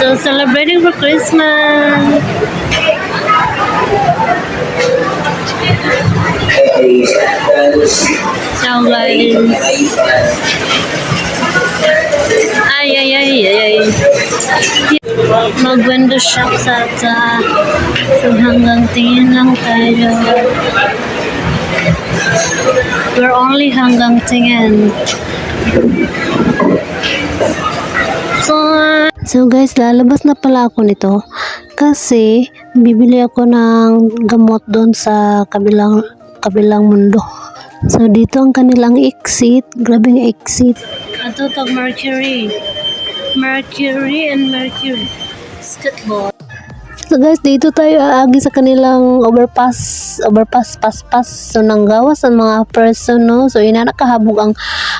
So celebrating for Christmas. So guys. Ay. Mag-window shop sa ata. So hanggang tingin lang tayo. We're only hanggang tingin. So guys, lalabas na pala ako nito kasi bibili ako ng gamot doon sa kabilang mundo. So dito ang kanilang exit, grabing exit. Ato tag Mercury and Mercury Skateboard. So guys, dito tayo aagi sa kanilang overpass. So nanggawas ang mga person, no? So ina nakahabog ang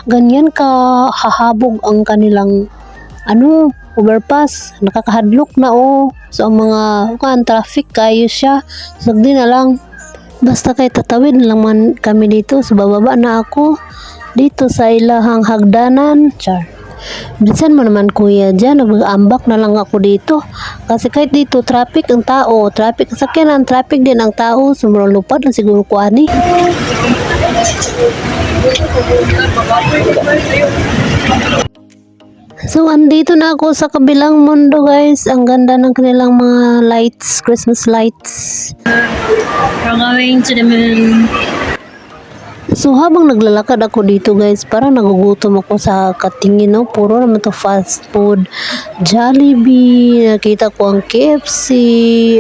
ganyan ka hahabog ang kanilang overpass, nakakahadlok na so ang mga traffic kayo siya, sagdi na lang basta kay tatawid lang man kami dito. So bababa na ako dito sa ilahang hagdanan, char. Bisan mo naman kuya dyan, nag-ambak na lang ako dito kasi kahit dito traffic ang tao, traffic sakyanan, traffic din ang tao, sumurang lupad na siguro ko ani. So andito na ako sa kabilang mundo guys. Ang ganda ng kanilang mga lights, Christmas lights. We're going to the moon. So habang naglalakad ako dito guys, parang nagugutom ako sa katingin, no? Puro naman to fast food. Jollibee, nakita ko ang KFC,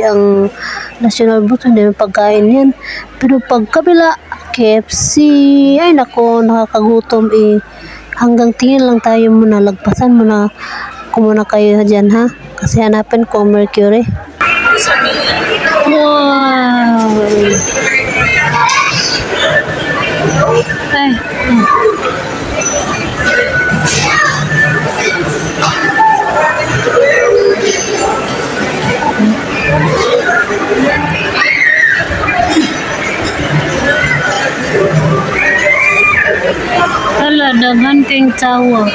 ang National Boots, hindi naman pagkain yan. Pero pag kabila, KFC, ay nako, nakakagutom Hanggang tingin lang tayo muna, lagpasan muna kumuna kayo dyan ha, kasi hanapin ko ang Mercury. Wow! Ay. Hala, daghan king tawa.